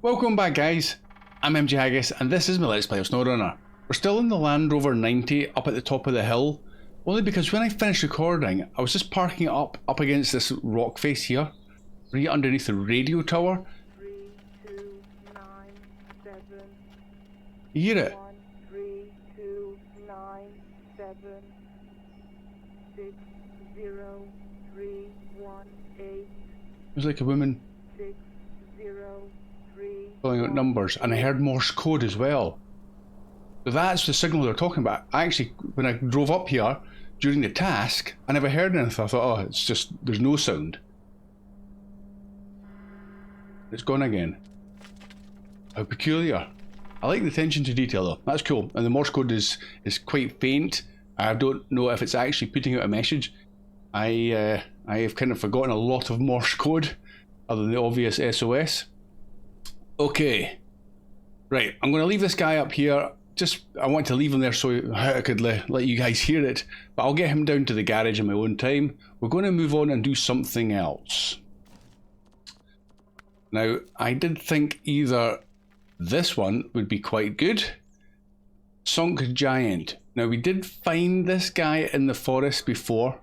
Welcome back, guys. I'm MG Haggis and this is my Let's Play of Snowrunner. We're still in the Land Rover 90 up at the top of the hill, only because when I finished recording I was just parking it up against this rock face here, right underneath the radio tower. 3, 2, 9, 7. You hear it? 1, 3, 2, 9, 7, 6, 0, 3, 1, 8. It was like a woman 6, 0, 3. filling out numbers, and I heard Morse code as well. So that's the signal they're talking about. I actually, when I drove up here during the task, I never heard anything. I thought, oh, it's just, there's no sound. It's gone again. How peculiar. I like the attention to detail though. That's cool. And the Morse code is quite faint. I don't know if it's actually putting out a message. I have kind of forgotten a lot of Morse code, other than the obvious SOS. Okay. Right, I'm going to leave this guy up here. I want to leave him there so I could let you guys hear it. But I'll get him down to the garage in my own time. We're going to move on and do something else. Now, I did think either this one would be quite good. Sunk Giant. Now, we did find this guy in the forest before.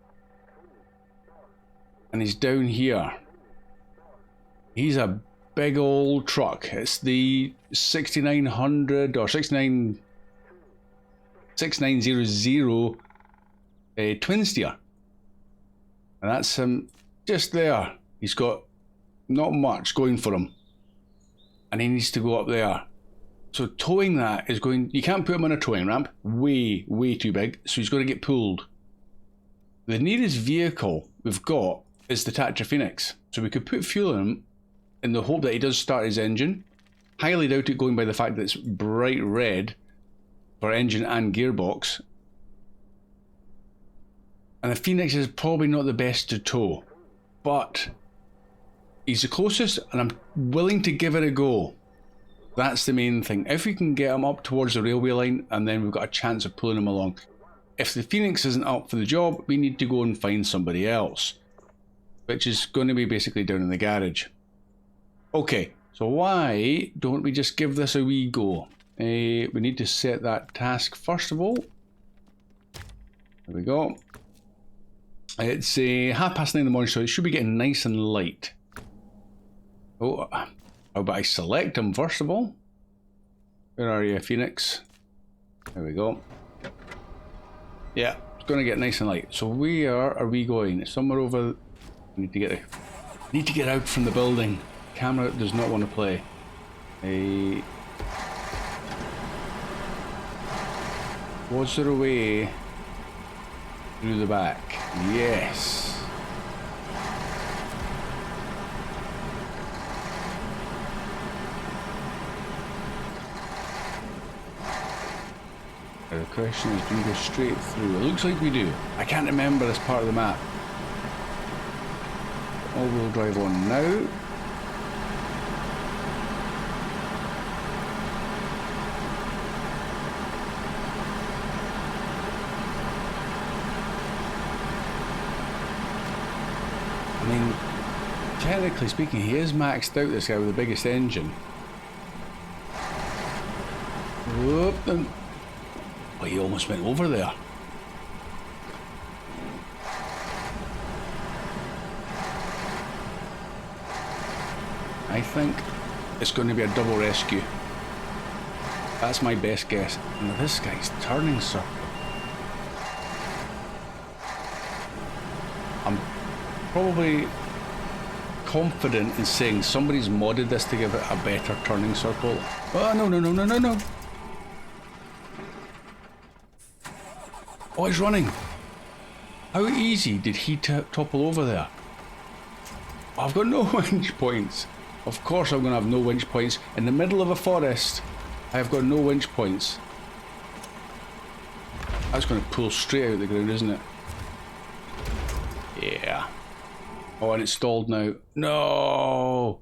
And he's down here. He's a big old truck. It's the 6900 or 6900 twin steer. And that's him just there. He's got not much going for him. And he needs to go up there. So towing that is going... You can't put him on a towing ramp. Way too big. So he's got to get pulled. The nearest vehicle we've got is the Tatra Phoenix. So we could put fuel in him in the hope that he does start his engine. Highly doubt it, going by the fact that it's bright red for engine and gearbox. And the Phoenix is probably not the best to tow. But he's the closest and I'm willing to give it a go. That's the main thing. If we can get him up towards the railway line, and then we've got a chance of pulling him along. If the Phoenix isn't up for the job, we need to go and find somebody else, which is going to be basically down in the garage. Okay, so why don't we just give this a wee go? We need to set that task first of all. There we go. It's 9:30 in the morning, so it should be getting nice and light. Oh, how about I select him first of all? Where are you, Phoenix? There we go. Yeah, it's going to get nice and light. So where are we going? Somewhere over... Need to get out from the building. Camera does not want to play. Was there a way through the back? Yes. The question is, do we go straight through? It looks like we do. I can't remember this part of the map. All-wheel drive on now. I mean, technically speaking, he is maxed out, this guy with the biggest engine. Whoop, oh, he almost went over there. I think it's going to be a double rescue. That's my best guess. And this guy's turning circle. I'm probably confident in saying somebody's modded this to give it a better turning circle. Oh, no. Oh, he's running. How easy did he topple over there? Oh, I've got no winch points. Of course I'm going to have no winch points. In the middle of a forest, I have got no winch points. That's going to pull straight out of the ground, isn't it? Yeah. Oh, and it's stalled now. No!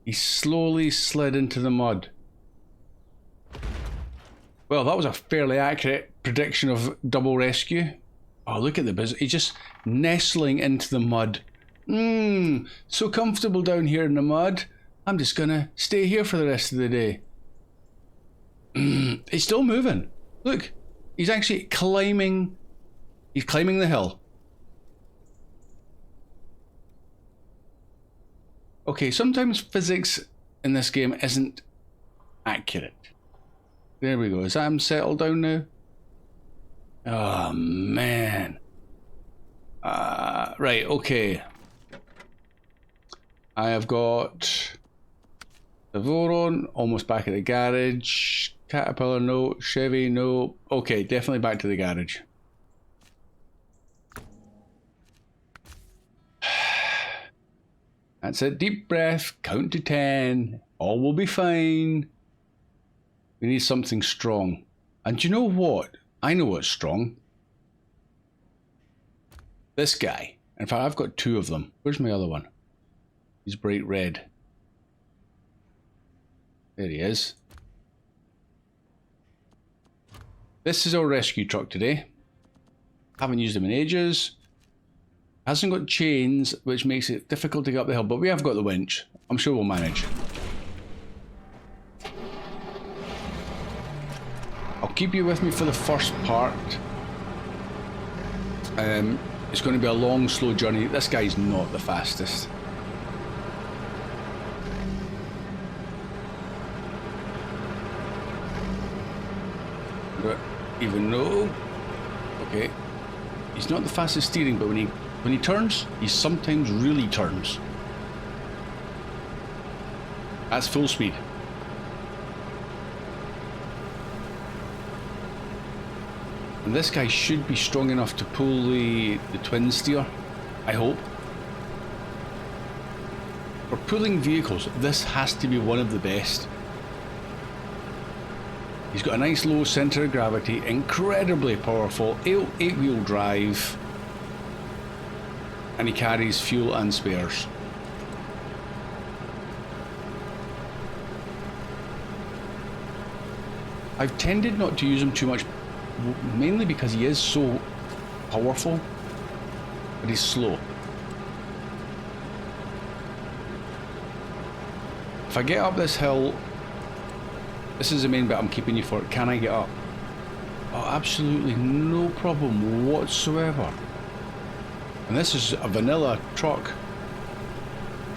He slowly slid into the mud. Well, that was a fairly accurate prediction of double rescue. Oh, look at the business. He's just nestling into the mud. So comfortable down here in the mud. I'm just gonna stay here for the rest of the day. He's still moving. Look, he's actually climbing. He's climbing the hill. Okay, sometimes physics in this game isn't accurate. There we go. Is that him settled down now? Oh, man. Right, okay. I have got the Voron, almost back at the garage. Caterpillar, no. Chevy, no. Okay, definitely back to the garage. That's it. Deep breath. Count to 10. All will be fine. We need something strong. And do you know what? I know what's strong. This guy. In fact, I've got two of them. Where's my other one? He's bright red. There he is. This is our rescue truck today. Haven't used him in ages. Hasn't got chains, which makes it difficult to get up the hill, but we have got the winch. I'm sure we'll manage. I'll keep you with me for the first part. It's going to be a long, slow journey. This guy's not the fastest. But even though, okay, he's not the fastest steering, but when he turns, he sometimes really turns. That's full speed. And this guy should be strong enough to pull the twin steer, I hope. For pulling vehicles, this has to be one of the best. He's got a nice low centre of gravity, incredibly powerful, 8-wheel drive, and he carries fuel and spares. I've tended not to use him too much, mainly because he is so powerful, but he's slow. If I get up this hill, this is the main bit I'm keeping you for. Can I get up? Oh, absolutely no problem whatsoever. And this is a vanilla truck.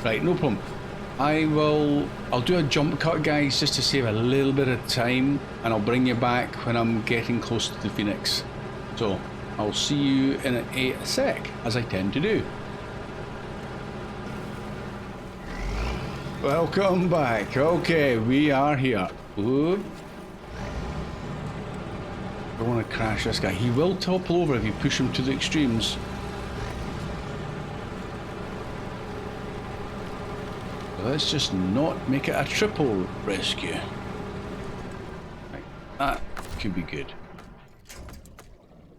Right, no problem. I'll do a jump cut, guys, just to save a little bit of time, and I'll bring you back when I'm getting close to the Phoenix. So, I'll see you in a sec, as I tend to do. Welcome back. Okay, we are here. Oop. I don't want to crash this guy. He will topple over if you push him to the extremes. Let's just not make it a triple rescue. Right, that could be good.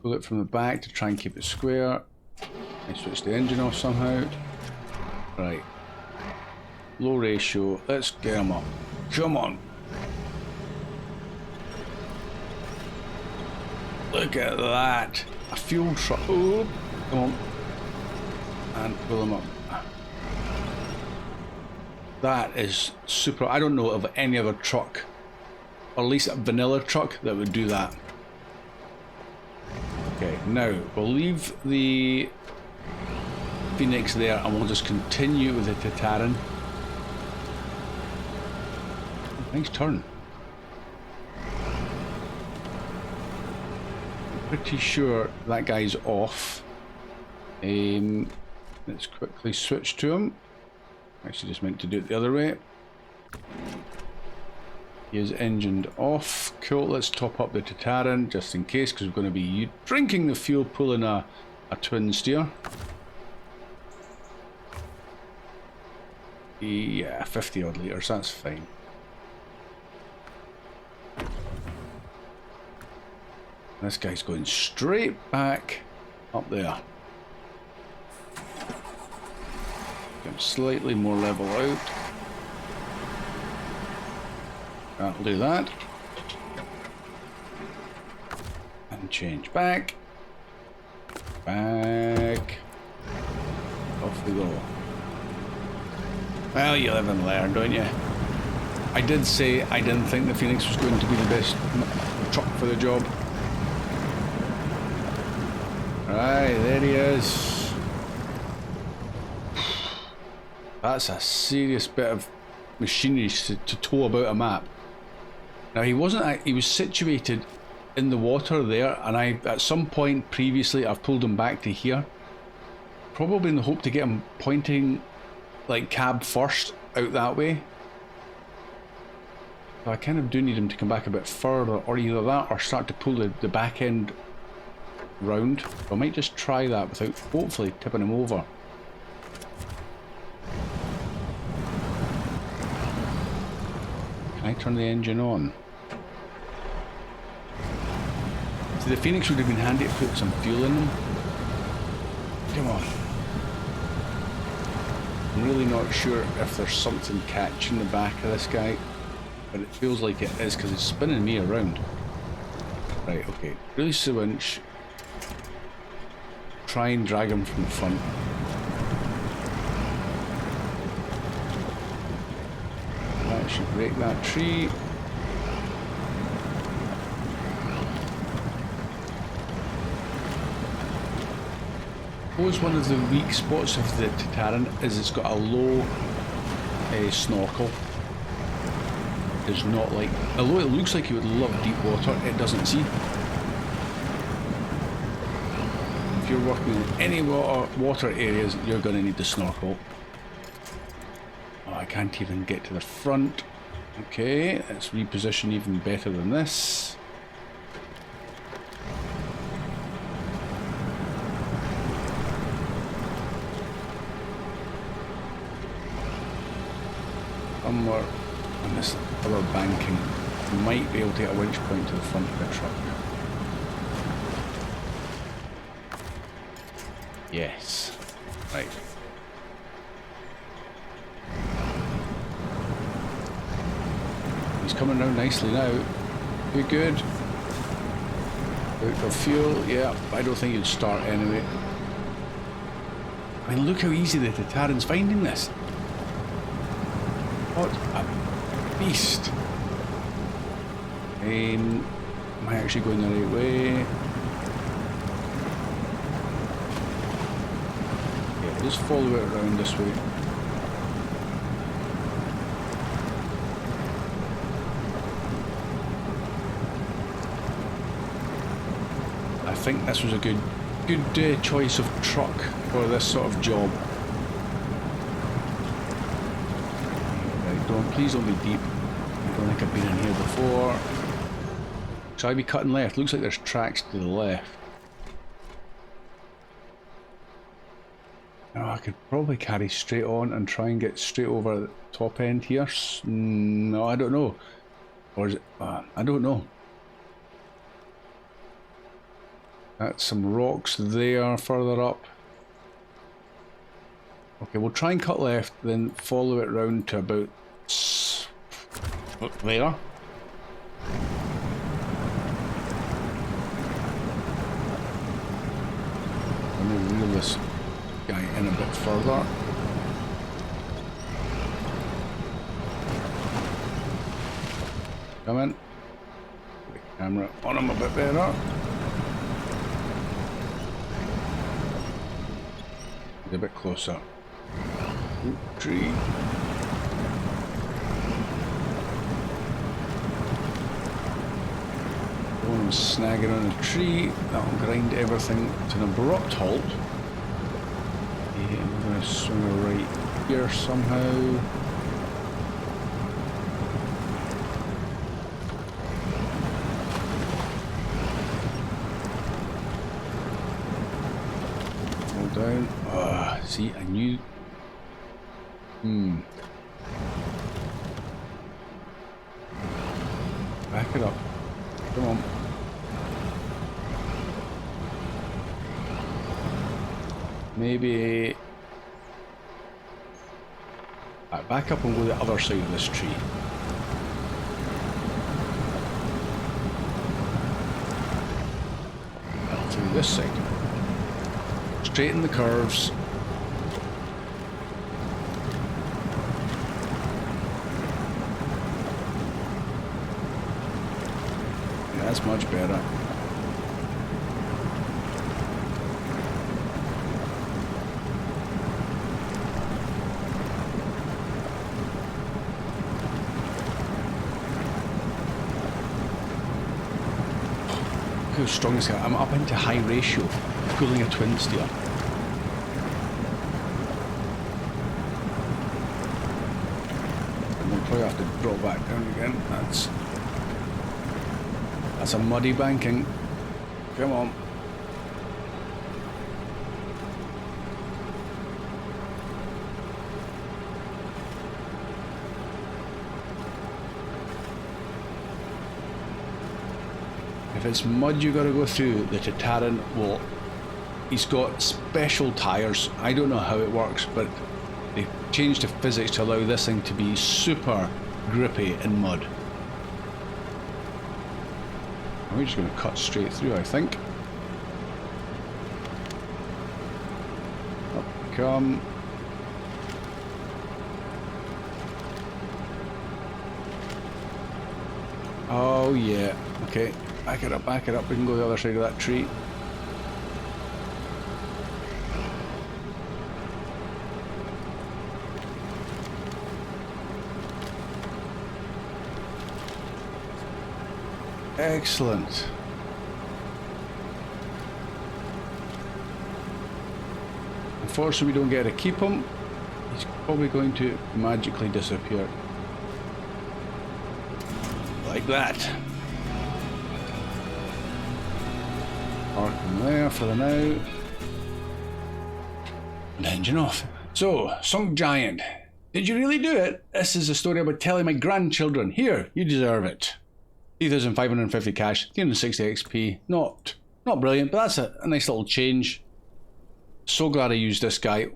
Pull it from the back to try and keep it square. I switch the engine off somehow. Right. Low ratio. Let's get him up. Come on. Look at that. A fuel truck. Oh, come on. And pull him up. That is super. I don't know of any other truck, or at least a vanilla truck, that would do that. Okay, now we'll leave the Phoenix there and we'll just continue with the Tataran. Nice turn. I'm pretty sure that guy's off. Let's quickly switch to him. Actually just meant to do it the other way. He is engined off. Cool, let's top up the Tataran just in case, because we're going to be drinking the fuel, pulling a twin steer. Yeah, 50 odd litres, that's fine. This guy's going straight back up there. Get him slightly more level out. That'll do that. And change back. Back. Off we go. Well, you live and learn, don't you? I did say I didn't think the Phoenix was going to be the best truck for the job. Right, there he is. That's a serious bit of machinery to tow about a map. Now he wasn't, he was situated in the water there, and at some point previously I've pulled him back to here. Probably in the hope to get him pointing like cab first out that way. So I kind of do need him to come back a bit further, or either that or start to pull the back end round. I might just try that without hopefully tipping him over. Can I turn the engine on? So the Phoenix would have been handy to put some fuel in them. Come on. I'm really not sure if there's something catching the back of this guy, but it feels like it is because it's spinning me around. Right, okay. Release the winch. Try and drag him from the front. That should break that tree. I suppose one of the weak spots of the Tataran is it's got a low snorkel. It's not like, although it looks like it would love deep water, it doesn't see. If you're working in any water areas, you're going to need the snorkel. Oh, I can't even get to the front. Okay, let's reposition even better than this. Somewhere on this other banking, might be able to get a winch point to the front of the truck. Yes. Right. He's coming round nicely now. You're good. Out of fuel, yeah. I don't think you'd start anyway. I mean, look how easy the Tataran's finding this. What a beast. Am I actually going the right way? Yeah, just follow it around this way. I think this was a good choice of truck for this sort of job. Please don't be deep. I don't think I've been in here before. Should I be cutting left? Looks like there's tracks to the left. Now I could probably carry straight on and try and get straight over the top end here. No, I don't know. Or is it? I don't know. That's some rocks there further up. Okay, we'll try and cut left, then follow it round to about there. Let me reel this guy in a bit further. Come in. Put the camera on him a bit better. Get a bit closer. Ooh, tree. One was snagging on a tree. That'll grind everything to an abrupt halt. Yeah, I'm going to swing right here somehow. Hold down. See, I knew. Back it up. Come on. Maybe back up and go the other side of this tree. Up through this side. Straighten the curves. That's much better. How strong is that? I'm up into high ratio, pulling a twin steer. And we'll probably have to drop back down again. That's a muddy banking. Come on. If it's mud you gotta go through, the Tataran will... He's got special tyres. I don't know how it works, but they changed the physics to allow this thing to be super grippy in mud. We're just gonna cut straight through, I think. Up we come. Oh yeah, okay. Back it up, back it up. We can go the other side of that tree. Excellent. Unfortunately, we don't get to keep him. He's probably going to magically disappear. Like that. Park him there for the now. And engine off. So, Sunk Giant. Did you really do it? This is a story about telling my grandchildren. Here, you deserve it. 3,550 cash, 360 XP. Not brilliant, but that's a nice little change. So glad I used this guy.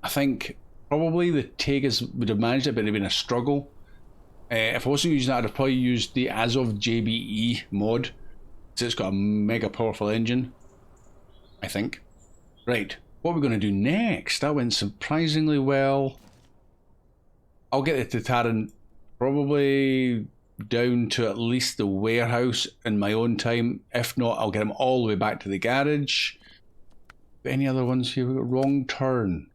I think probably the Tegas would have managed it, but it'd been a struggle. If I wasn't using that, I'd have probably used the Azov JBE mod. So it's got a mega powerful engine, I think. Right, what are we going to do next? That went surprisingly well. I'll get the Tataran probably down to at least the warehouse in my own time. If not, I'll get him all the way back to the garage. Any other ones here? We've got Wrong Turn.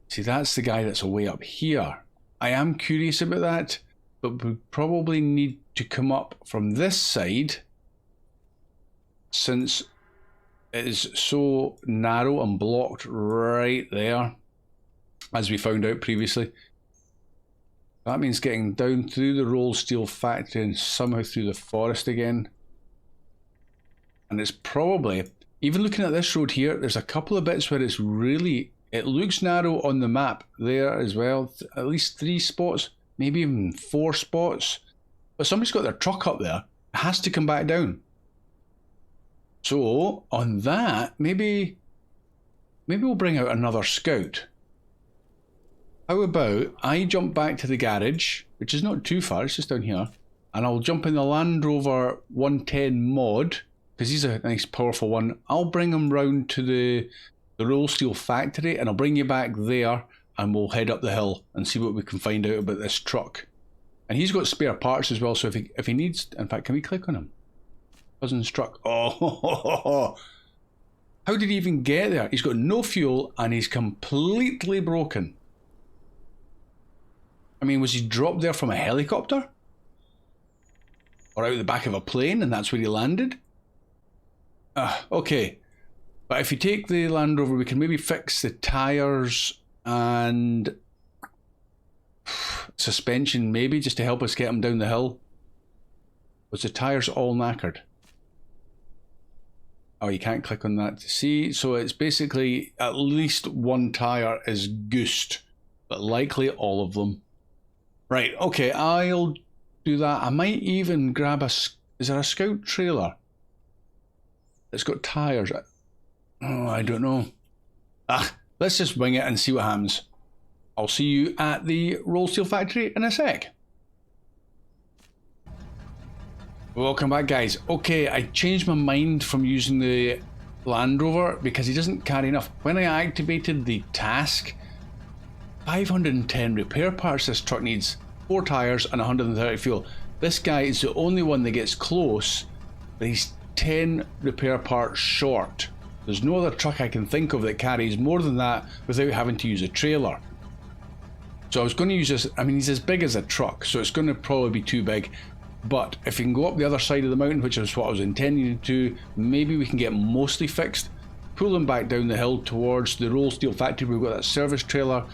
See, that's the guy that's away up here. I am curious about that, but we probably need to come up from this side, since it is so narrow and blocked right there, as we found out previously. That means getting down through the roll steel factory and somehow through the forest again. And it's probably, even looking at this road here, there's a couple of bits where it's really, it looks narrow on the map there as well. At least 3 spots, maybe even 4 spots. But somebody's got their truck up there. It has to come back down. So, on that, maybe we'll bring out another scout. How about I jump back to the garage, which is not too far, it's just down here, and I'll jump in the Land Rover 110 mod, because he's a nice powerful one. I'll bring him round to the roll steel factory, and I'll bring you back there, and we'll head up the hill and see what we can find out about this truck. And he's got spare parts as well, so if he needs, in fact, can we click on him? Wasn't struck. Oh, how did he even get there? He's got no fuel and he's completely broken. I mean, was he dropped there from a helicopter? Or out the back of a plane and that's where he landed? Okay. But if you take the Land Rover, we can maybe fix the tyres and suspension maybe, just to help us get him down the hill. Was the tyres all knackered? Oh, you can't click on that to see. So it's basically at least one tyre is goosed, but likely all of them. Right, okay, I'll do that. I might even grab is there a scout trailer? It's got tyres. Oh, I don't know. Let's just wing it and see what happens. I'll see you at the roll steel factory in a sec. Welcome back, guys. Okay, I changed my mind from using the Land Rover because he doesn't carry enough. When I activated the task, 510 repair parts this truck needs, 4 tyres and 130 fuel. This guy is the only one that gets close, but he's 10 repair parts short. There's no other truck I can think of that carries more than that without having to use a trailer. So I was going to use this, I mean he's as big as a truck, so it's going to probably be too big. But if we can go up the other side of the mountain, which is what I was intending to do, maybe we can get mostly fixed, pull them back down the hill towards the roll steel factory. We've got that service trailer.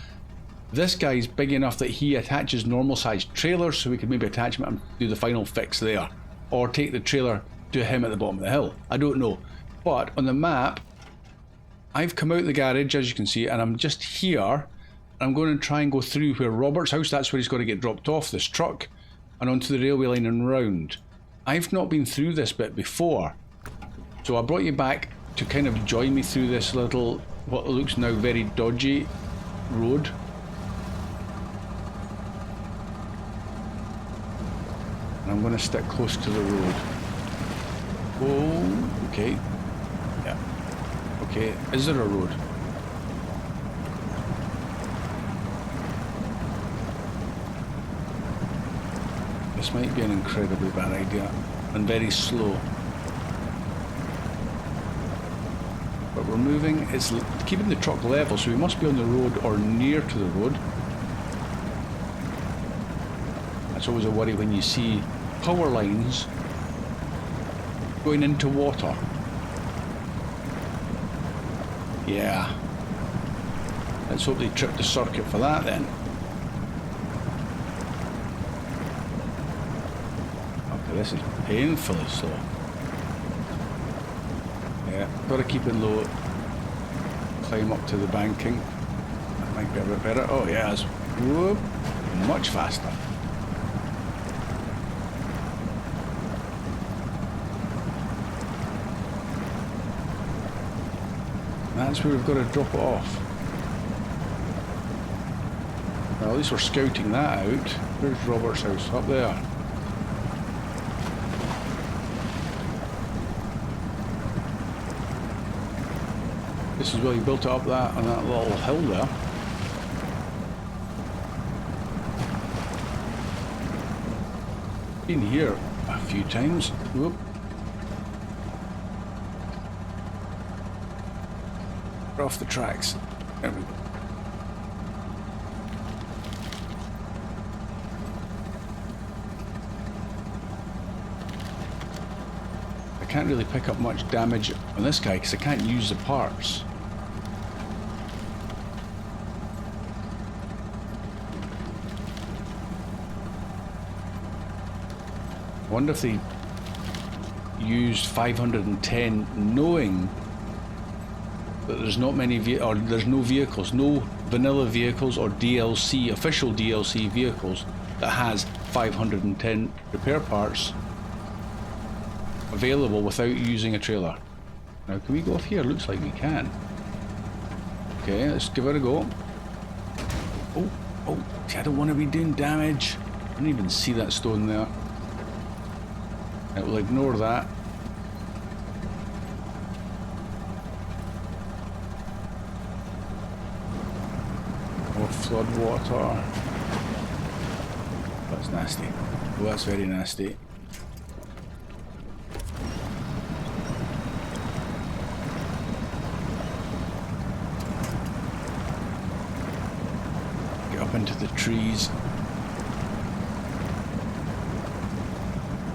This guy's big enough that he attaches normal sized trailers, so we could maybe attach him and do the final fix there. Or take the trailer to him at the bottom of the hill. I don't know. But on the map, I've come out the garage, as you can see, and I'm just here. I'm going to try and go through where Robert's house, that's where he's got to get dropped off, this truck, and onto the railway line and round. I've not been through this bit before, so I brought you back to kind of join me through this little, what looks now very dodgy road. And I'm going to stick close to the road. Oh, okay. Yeah. Okay, is there a road? This might be an incredibly bad idea and very slow. But we're moving, it's keeping the truck level, so we must be on the road or near to the road. That's always a worry when you see power lines going into water. Yeah. Let's hope they trip the circuit for that then. This is painfully slow. Yeah, gotta keep it low. Climb up to the banking. That might be a bit better. Oh yeah, it's whoop, much faster. That's where we've got to drop it off. Well, at least we're scouting that out. Where's Robert's house? Up there. This is where he built it up that on that little hill there. Been here a few times. Whoop. We're off the tracks. There we go. I can't really pick up much damage on this guy because I can't use the parts. I wonder if they used 510 knowing that there's not many or there's no vehicles, no vanilla vehicles or DLC, official DLC vehicles that has 510 repair parts available without using a trailer. Now can we go off here? Looks like we can. Okay, let's give it a go. Oh, see, I don't want to be doing damage. I didn't even see that stone there. It will ignore that. More flood water. That's nasty. Oh, that's very nasty. Get up into the trees.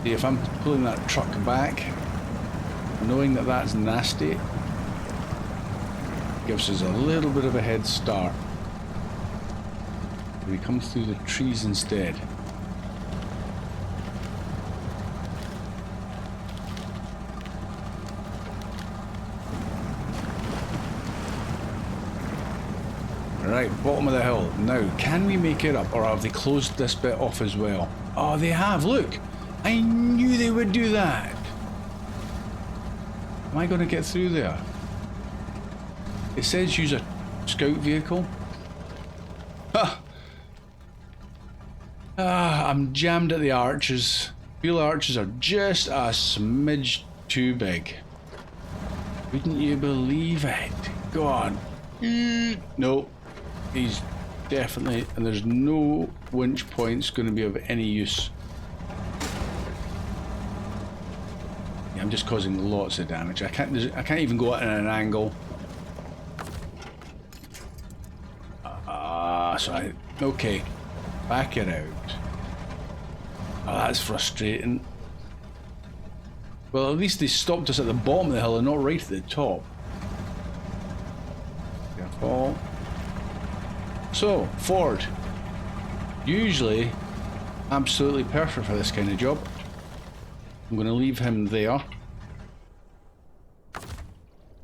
See, if I'm pulling that truck back, knowing that that's nasty, gives us a little bit of a head start. We come through the trees instead. Right, bottom of the hill. Now, can we make it up, or have they closed this bit off as well? Oh, they have, look! I knew they would do that! Am I going to get through there? It says use a scout vehicle. Ha! Ah, I'm jammed at the arches. Wheel arches are just a smidge too big. Wouldn't you believe it? Go on. No. He's definitely... And there's no winch points going to be of any use. I'm just causing lots of damage. I can't even go at an angle. Okay, back it out. Oh, that's frustrating. Well, at least they stopped us at the bottom of the hill and not right at the top. Careful. So, Ford. Usually, absolutely perfect for this kind of job. I'm going to leave him there.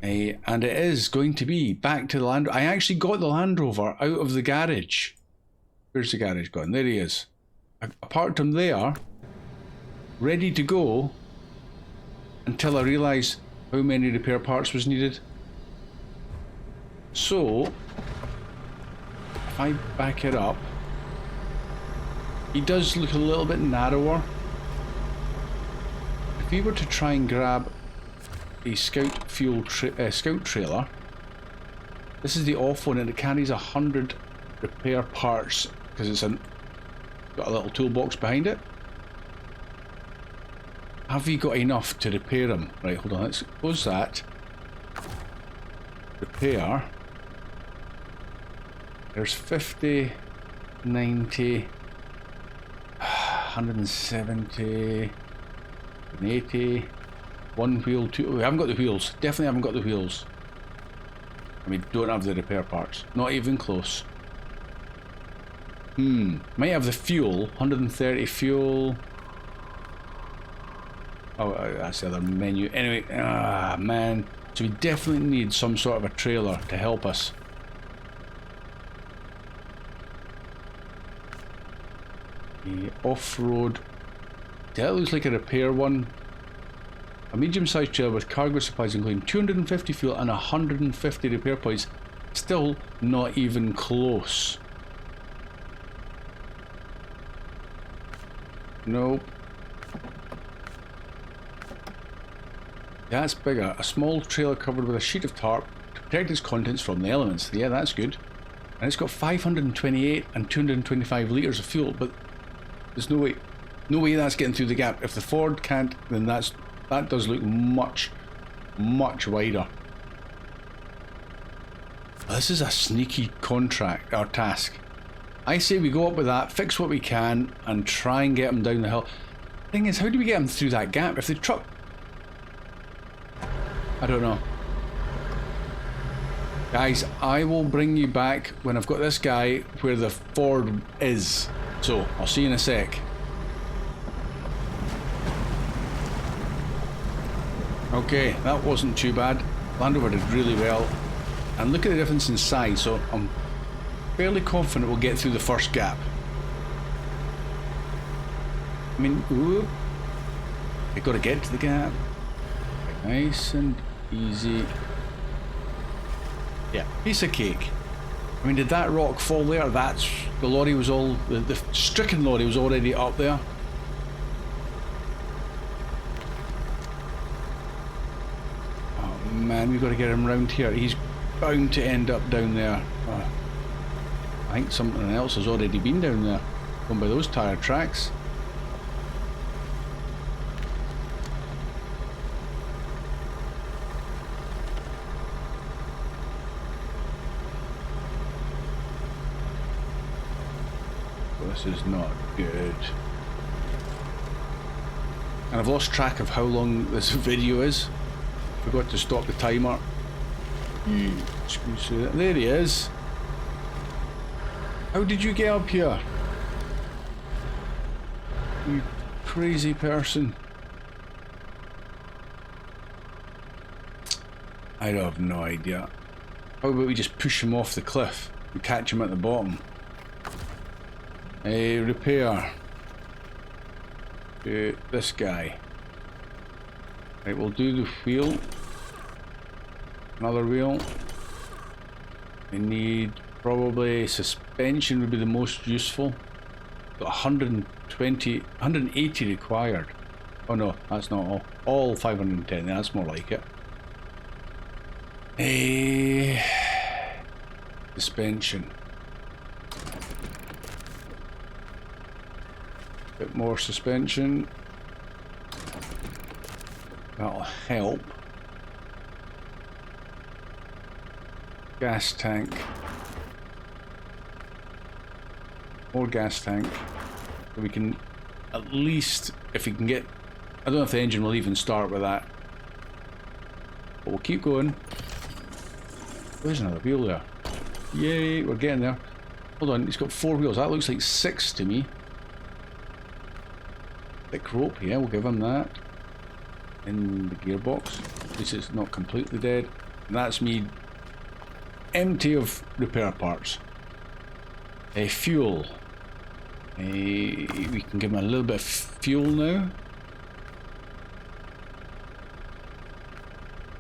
And it is going to be back to the Land Rover. I actually got the Land Rover out of the garage. Where's the garage gone? There he is. I parked him there, ready to go, until I realised how many repair parts was needed. So, if I back it up, he does look a little bit narrower. If we were to try and grab a scout scout trailer, this is the off one, and it carries 100 repair parts because it's got a little toolbox behind it. Have we got enough to repair them? Right, hold on, let's close that. Repair. There's 50, 90, 170, 180, one wheel, two. We haven't got the wheels. Definitely haven't got the wheels. And we don't have the repair parts. Not even close. Might have the fuel. 130 fuel. Oh, that's the other menu. Anyway, man. So we definitely need some sort of a trailer to help us. The off-road. That looks like a repair one. A medium-sized trailer with cargo supplies including 250 fuel and 150 repair points. Still not even close. Nope. That's bigger. A small trailer covered with a sheet of tarp to protect its contents from the elements. Yeah, that's good. And it's got 528 and 225 litres of fuel, but there's no way that's getting through the gap. If the Ford can't, then that does look much, much wider. This is a sneaky contract, or task. I say we go up with that, fix what we can, and try and get them down the hill. Thing is, how do we get them through that gap? If the truck... I don't know. Guys, I will bring you back when I've got this guy where the Ford is. So, I'll see you in a sec. Okay, that wasn't too bad. Land Rover did really well. And look at the difference in size, so I'm fairly confident we'll get through the first gap. I mean, ooh. We've got to get to the gap. Nice and easy. Yeah, piece of cake. I mean, did that rock fall there? The lorry was all... The stricken lorry was already up there. Oh man, we've got to get him round here. He's bound to end up down there. Oh, I think something else has already been down there. Going by those tyre tracks. This is not good. And I've lost track of how long this video is. Forgot to stop the timer. Squeeze through that. There he is. How did you get up here? You crazy person. I have no idea. How about we just push him off the cliff and catch him at the bottom? A repair to this guy. Right, we'll do the wheel. Another wheel. We need probably suspension would be the most useful. Got 120, 180 required. Oh no, that's not all 510. That's more like it. A suspension. Bit more suspension. That'll help. Gas tank. More gas tank. So we can at least, if we can get, I don't know if the engine will even start with that. But we'll keep going. There's another wheel there. Yay, we're getting there. Hold on, he's got 4 wheels. That looks like 6 to me. Thick rope, yeah, we'll give him that. In the gearbox. At least it's not completely dead. And that's me empty of repair parts. Fuel. We can give him a little bit of fuel now.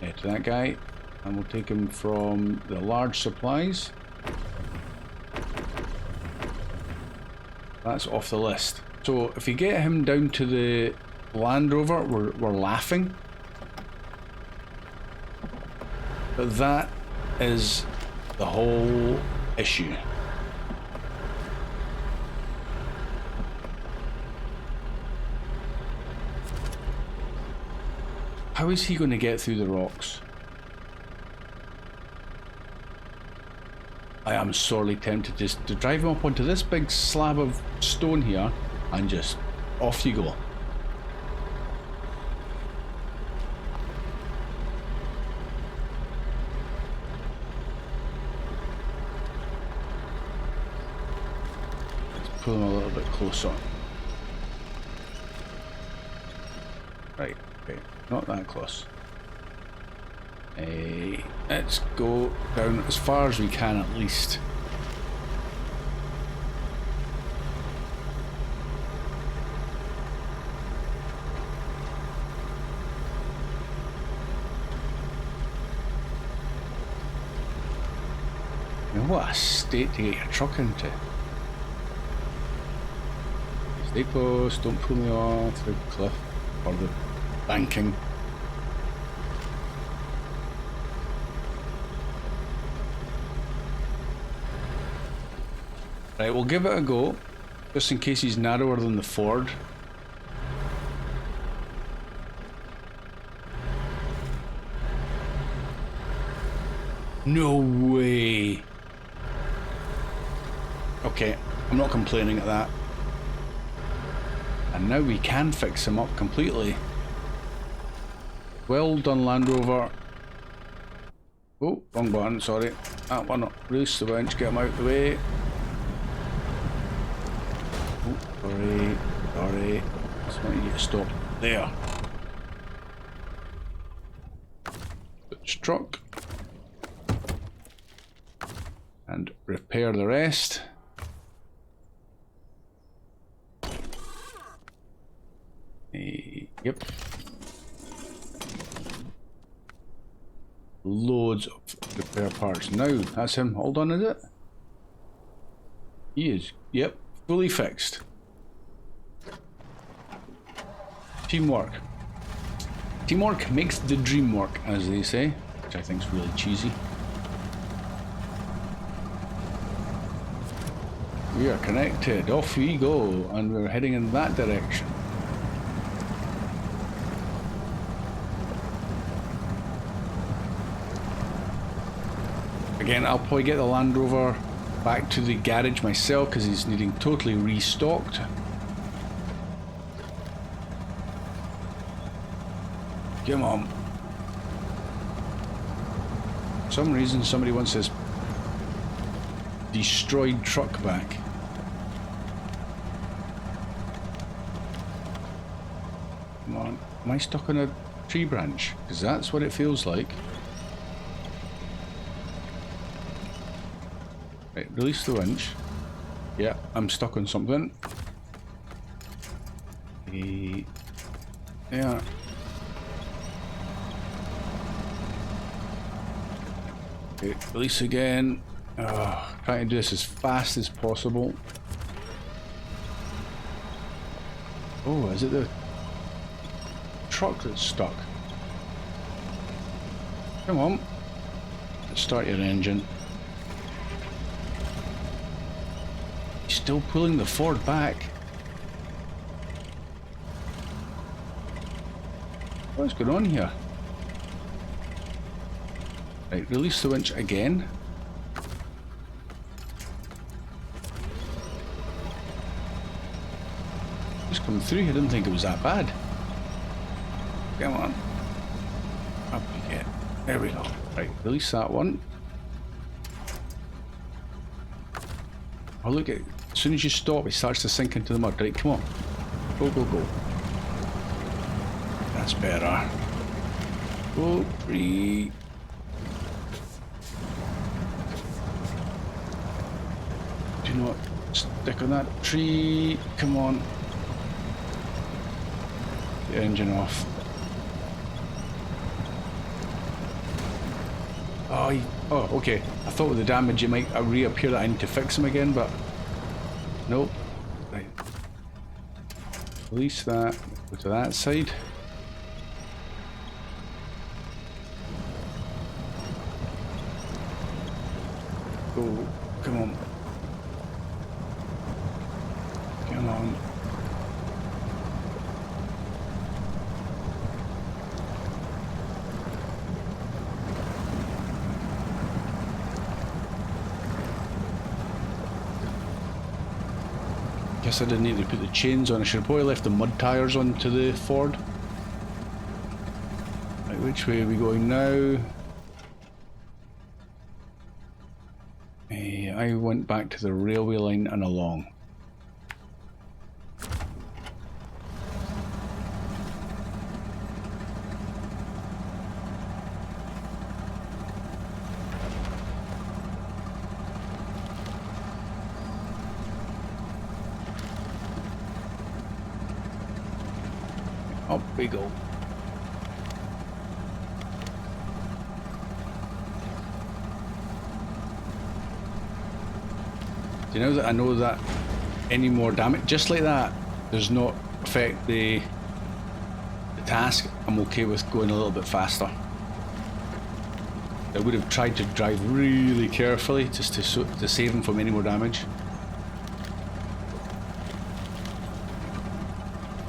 Yeah, to that guy. And we'll take him from the large supplies. That's off the list. So if we get him down to the Land Rover, we're laughing. But that is the whole issue. How is he going to get through the rocks? I am sorely tempted just to drive him up onto this big slab of stone here and just off you go. Let's pull him a little bit closer. Right, okay, not that close. Let's go down as far as we can at least. And what a state to get your truck into. Stay close, don't pull me off the cliff or the banking. Right, we'll give it a go, just in case he's narrower than the Ford. No way! Okay, I'm not complaining at that. And now we can fix him up completely. Well done, Land Rover. Oh, wrong button, sorry. That one up. Release the winch, get him out of the way. Oh, sorry. Just want you to stop there. Switch truck. And repair the rest. Yep. Loads of repair parts. Now, that's him. Hold on, is it? He is. Yep. Fully fixed. Teamwork. Teamwork makes the dream work, as they say, which I think is really cheesy. We are connected. Off we go, and we're heading in that direction. Again, I'll probably get the Land Rover back to the garage myself because he's needing totally restocked. Come on. For some reason somebody wants this destroyed truck back. Come on. Am I stuck on a tree branch? Because that's what it feels like. Right, release the winch. Yeah, I'm stuck on something. Yeah. Okay, release again. Trying to do this as fast as possible. Oh, is it the truck that's stuck? Come on. Let's start your engine. He's still pulling the Ford back. What's going on here? Right, release the winch again. Just coming through here, didn't think it was that bad. Come on. Up you get. There we go. Right, release that one. Oh look at, as soon as you stop it starts to sink into the mud. Right, come on. Go, go, go. That's better. Go, 3. Do not stick on that tree. Come on. Get the engine off. Oh, oh, okay. I thought with the damage it might reappear that I need to fix him again, but nope. Right. Release that. Go to that side. Go. Come on. Come on. Guess I didn't need to put the chains on. I should have probably left the mud tires onto the Ford. Right, which way are we going now? I went back to the railway line and along. Up we go. Do you know that I know that any more damage, just like that, does not affect the task? I'm okay with going a little bit faster. I would have tried to drive really carefully just to save him from any more damage.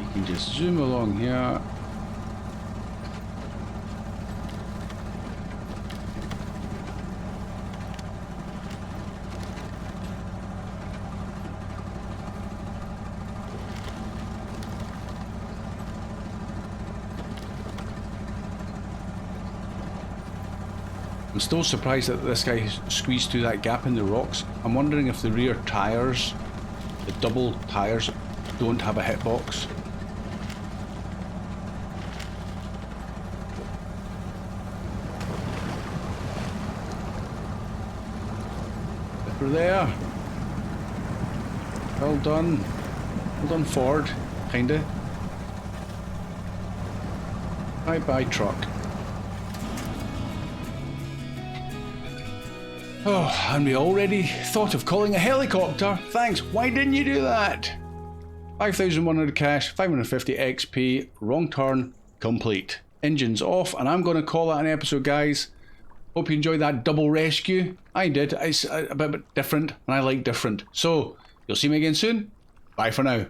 You can just zoom along here. I'm still surprised that this guy squeezed through that gap in the rocks. I'm wondering if the rear tyres, the double tyres, don't have a hitbox. We're there. Well done. Well done, Ford. Kinda. Bye bye, truck. Oh, and we already thought of calling a helicopter. Thanks. Why didn't you do that? 5,100 cash, 550 XP, wrong turn, complete. Engines off, and I'm going to call that an episode, guys. Hope you enjoyed that double rescue. I did. It's a bit different, and I like different. So, you'll see me again soon. Bye for now.